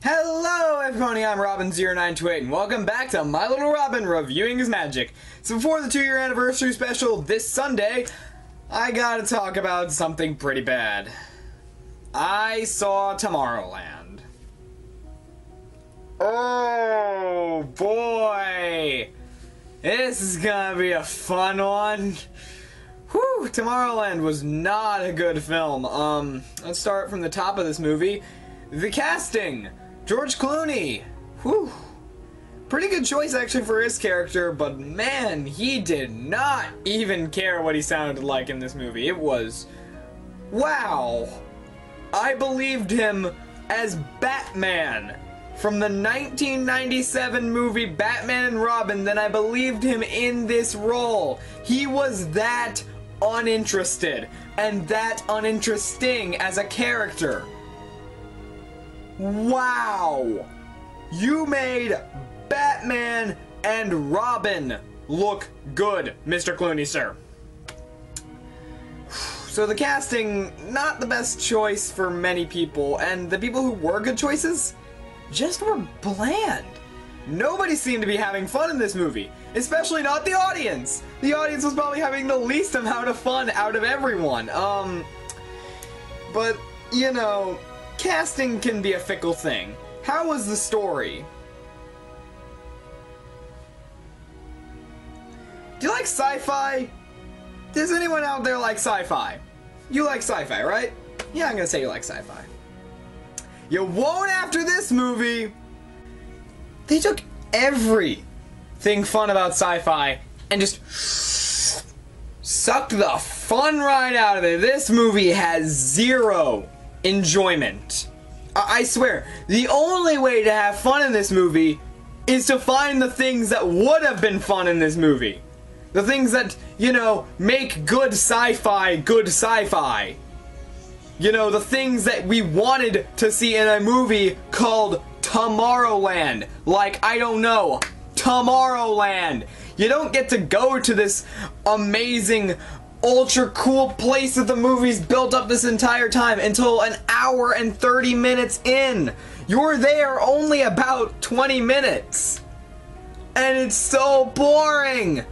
Hello everybody, I'm Robin0928 and welcome back to My Little Robin Reviewing His Magic. So before the 2-year anniversary special this Sunday, I gotta talk about something pretty bad. I saw Tomorrowland. Oh boy! This is gonna be a fun one. Whew, Tomorrowland was not a good film. Let's start from the top of this movie. The casting! George Clooney! Whew. Pretty good choice actually for his character, but man, he did not even care what he sounded like in this movie. It was... wow! I believed him as Batman from the 1997 movie Batman and Robin, then I believed him in this role. He was that uninterested and that uninteresting as a character. Wow! You made Batman and Robin look good, Mr. Clooney, sir. So the casting, not the best choice for many people, and the people who were good choices just were bland. Nobody seemed to be having fun in this movie, especially not the audience. The audience was probably having the least amount of fun out of everyone. But, you know, casting can be a fickle thing. How was the story? Do you like sci-fi? Does anyone out there like sci-fi? You like sci-fi, right? Yeah, I'm gonna say you like sci-fi. You won't after this movie! They took everything fun about sci-fi and just sucked the fun right out of it. This movie has zero enjoyment. I swear, the only way to have fun in this movie is to find the things that would have been fun in this movie. The things that, you know, make good sci-fi good sci-fi. You know, the things that we wanted to see in a movie called Tomorrowland. Like, I don't know, Tomorrowland. You don't get to go to this amazing, ultra cool place that the movie's built up this entire time until an hour and 30 minutes in. You're there only about 20 minutes. And it's so boring.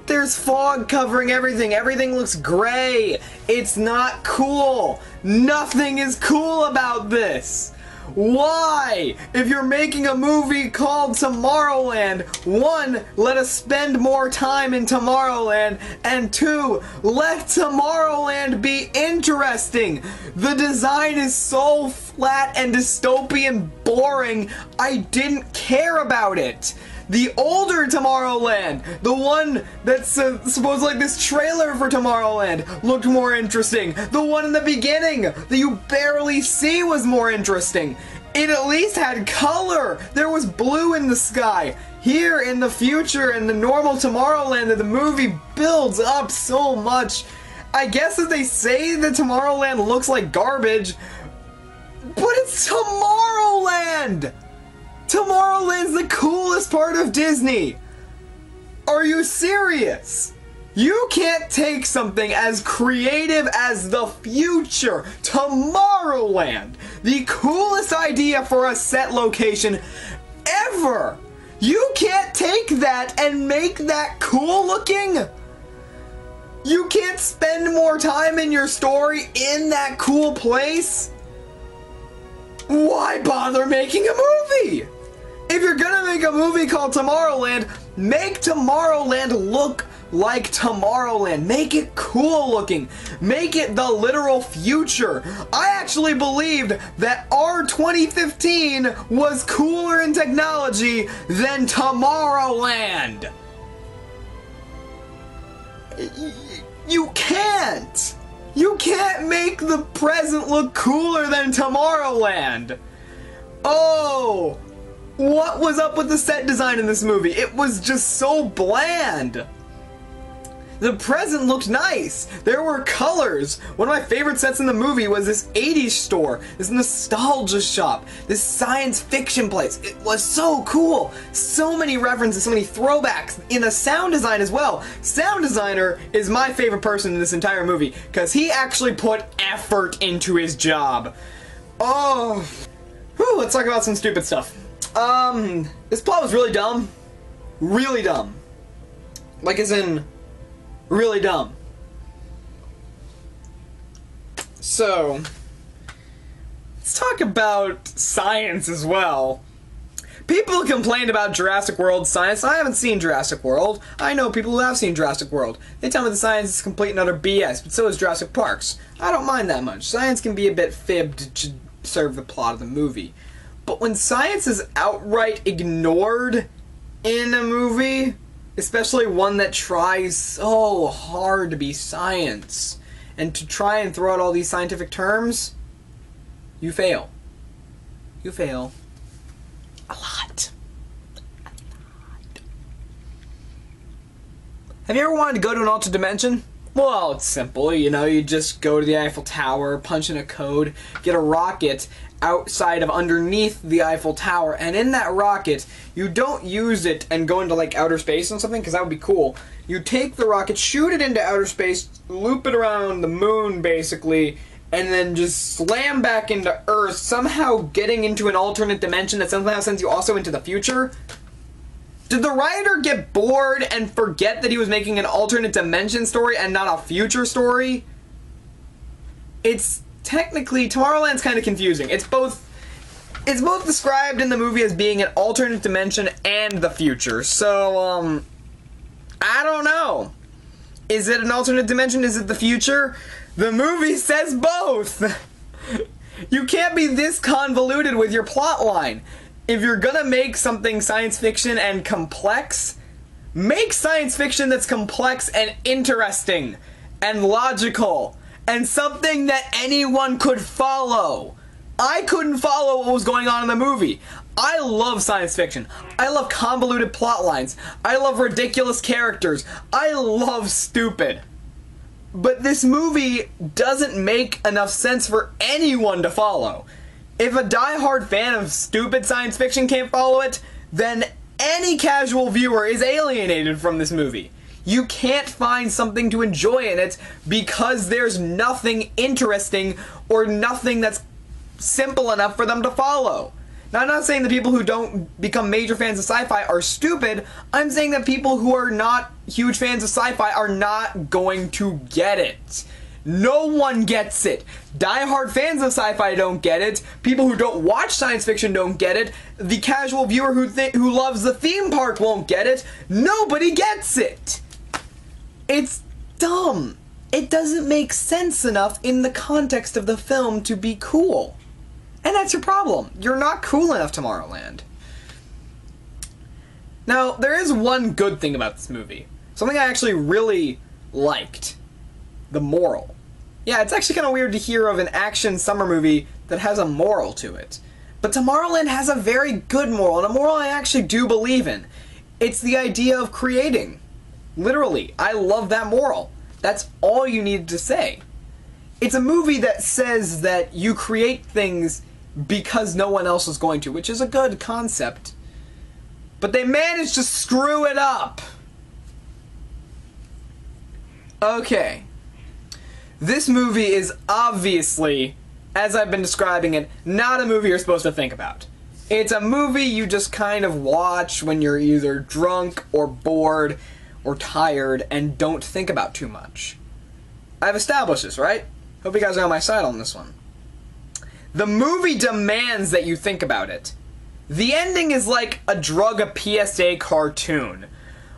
There's fog covering everything. Everything looks gray. It's not cool. Nothing is cool about this. Why? If you're making a movie called Tomorrowland, 1, let us spend more time in Tomorrowland, and 2, let Tomorrowland be interesting. The design is so flat and dystopian boring, I didn't care about it. The older Tomorrowland, the one that's supposed like this trailer for Tomorrowland, looked more interesting. The one in the beginning that you barely see was more interesting. It at least had color. There was blue in the sky. Here in the future, in the normal Tomorrowland that the movie builds up so much, I guess that they say that Tomorrowland looks like garbage, but it's Tomorrowland! Tomorrowland's the coolest part of Disney! Are you serious? You can't take something as creative as the future, Tomorrowland, the coolest idea for a set location ever! You can't take that and make that cool looking? You can't spend more time in your story in that cool place? Why bother making a movie? If you're gonna make a movie called Tomorrowland, make Tomorrowland look like Tomorrowland. Make it cool looking. Make it the literal future. I actually believed that our 2015 was cooler in technology than Tomorrowland. You can't. You can't make the present look cooler than Tomorrowland. Oh, what was up with the set design in this movie? It was just so bland. The present looked nice. There were colors. One of my favorite sets in the movie was this 80s store, this nostalgia shop, this science fiction place. It was so cool. So many references, so many throwbacks in the sound design as well. Sound designer is my favorite person in this entire movie because he actually put effort into his job. Oh, whew. Woo, let's talk about some stupid stuff. This plot was really dumb. Really dumb. Like, as in, really dumb. So, let's talk about science as well. People complained about Jurassic World science. I haven't seen Jurassic World. I know people who have seen Jurassic World. They tell me the science is complete and utter BS, but so is Jurassic Park's. I don't mind that much. Science can be a bit fibbed to serve the plot of the movie. But when science is outright ignored in a movie, especially one that tries so hard to be science, and to try and throw out all these scientific terms, you fail. You fail. A lot. Have you ever wanted to go to an alternate dimension? Well, it's simple, you know, you just go to the Eiffel Tower, punch in a code, get a rocket outside of underneath the Eiffel Tower, and in that rocket, you don't use it and go into, like, outer space or something, because that would be cool. You take the rocket, shoot it into outer space, loop it around the moon, basically, and then just slam back into Earth, somehow getting into an alternate dimension that somehow sends you also into the future? Did the writer get bored and forget that he was making an alternate dimension story and not a future story? It's technically, Tomorrowland's kind of confusing. It's both described in the movie as being an alternate dimension and the future. So, I don't know. Is it an alternate dimension? Is it the future? The movie says both. You can't be this convoluted with your plot line. If you're gonna make something science fiction and complex, make science fiction that's complex and interesting and logical and something that anyone could follow. I couldn't follow what was going on in the movie. I love science fiction. I love convoluted plot lines. I love ridiculous characters. I love stupid. But this movie doesn't make enough sense for anyone to follow. If a die-hard fan of stupid science fiction can't follow it, then any casual viewer is alienated from this movie. You can't find something to enjoy in it because there's nothing interesting or nothing that's simple enough for them to follow. Now, I'm not saying that people who don't become major fans of sci-fi are stupid. I'm saying that people who are not huge fans of sci-fi are not going to get it. No one gets it. Die-hard fans of sci-fi don't get it. People who don't watch science fiction don't get it. The casual viewer who loves the theme park won't get it. Nobody gets it. It's dumb. It doesn't make sense enough in the context of the film to be cool. And that's your problem. You're not cool enough, Tomorrowland. Now, there is one good thing about this movie. Something I actually really liked. The moral. Yeah, it's actually kind of weird to hear of an action summer movie that has a moral to it. But Tomorrowland has a very good moral, and a moral I actually do believe in. It's the idea of creating. Literally, I love that moral. That's all you needed to say. It's a movie that says that you create things because no one else is going to, which is a good concept. But they managed to screw it up. Okay. This movie is obviously, as I've been describing it, not a movie you're supposed to think about. It's a movie you just kind of watch when you're either drunk or bored or tired and don't think about too much. I've established this, right? Hope you guys are on my side on this one. The movie demands that you think about it. The ending is like a PSA cartoon,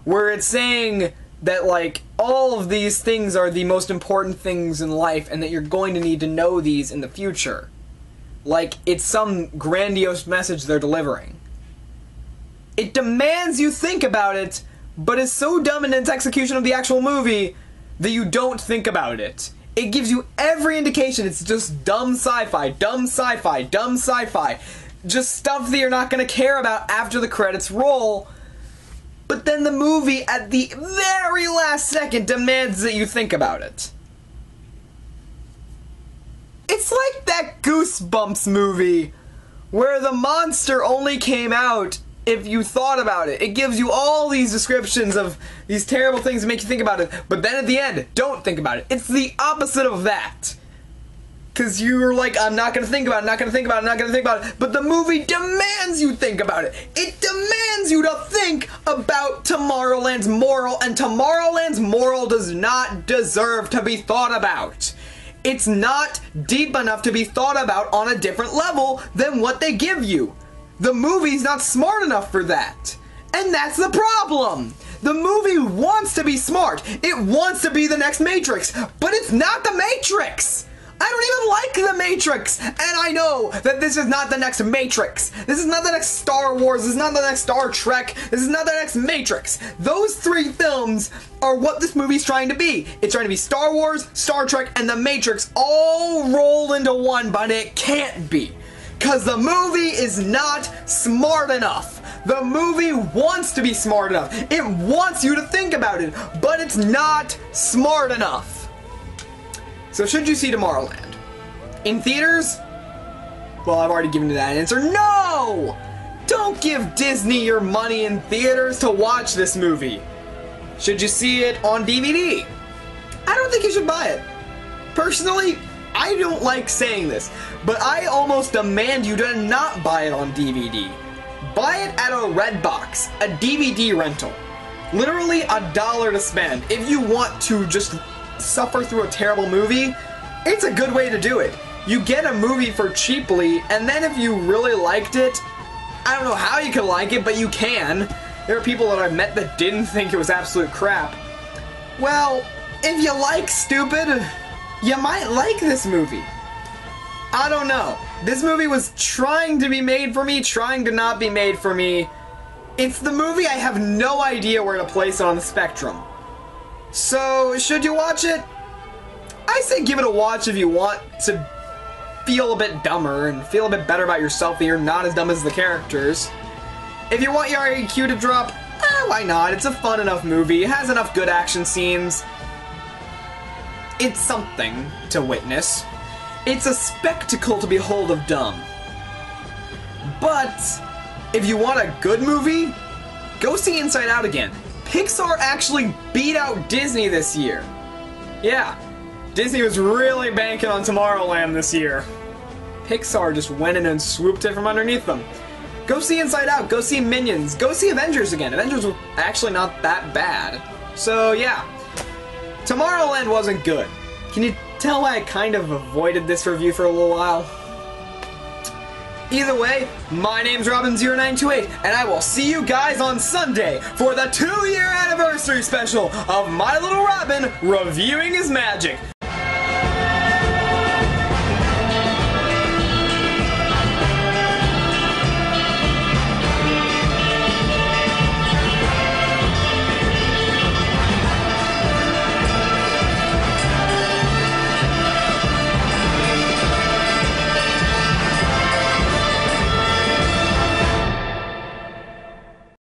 where it's saying that, like, all of these things are the most important things in life and that you're going to need to know these in the future. Like, it's some grandiose message they're delivering. It demands you think about it, but is so dumb in its execution of the actual movie that you don't think about it. It gives you every indication it's just dumb sci-fi, dumb sci-fi, dumb sci-fi. Just stuff that you're not going to care about after the credits roll. But then the movie, at the very last second, demands that you think about it. It's like that Goosebumps movie, where the monster only came out if you thought about it. It gives you all these descriptions of these terrible things that make you think about it, but then at the end, don't think about it. It's the opposite of that. Because you're like, I'm not going to think about it, I'm not going to think about it, I'm not going to think about it. But the movie demands you think about it. It demands you to think about Tomorrowland's moral, and Tomorrowland's moral does not deserve to be thought about. It's not deep enough to be thought about on a different level than what they give you. The movie's not smart enough for that. And that's the problem. The movie wants to be smart. It wants to be the next Matrix, but it's not the Matrix. I don't even like the Matrix, and I know that this is not the next Matrix. This is not the next Star Wars. This is not the next Star Trek. This is not the next Matrix. Those three films are what this movie's trying to be. It's trying to be Star Wars, Star Trek, and the Matrix all rolled into one, but it can't be. Because the movie is not smart enough. The movie wants to be smart enough. It wants you to think about it, but it's not smart enough. So should you see Tomorrowland? In theaters? Well, I've already given you that answer. No! Don't give Disney your money in theaters to watch this movie. Should you see it on DVD? I don't think you should buy it. Personally, I don't like saying this, but I almost demand you to not buy it on DVD. Buy it at a Redbox, a DVD rental. Literally $1 to spend. If you want to just suffer through a terrible movie, it's a good way to do it. You get a movie for cheaply, and then if you really liked it, I don't know how you can like it, but you can. There are people that I've met that didn't think it was absolute crap. Well, if you like stupid, you might like this movie. I don't know. This movie was trying to be made for me, trying to not be made for me. It's the movie I have no idea where to place it on the spectrum. So, should you watch it? I say give it a watch if you want to feel a bit dumber and feel a bit better about yourself that you're not as dumb as the characters. If you want your IQ to drop, why not? It's a fun enough movie. It has enough good action scenes. It's something to witness. It's a spectacle to behold of dumb. But, if you want a good movie, go see Inside Out again. Pixar actually beat out Disney this year. Yeah, Disney was really banking on Tomorrowland this year. Pixar just went in and swooped it from underneath them. Go see Inside Out, go see Minions, go see Avengers again. Avengers was actually not that bad. So yeah, Tomorrowland wasn't good. Can you tell why I kind of avoided this review for a little while? Either way, my name's Robin0928, and I will see you guys on Sunday for the 2-year anniversary special of My Little Robin Reviewing His Magic.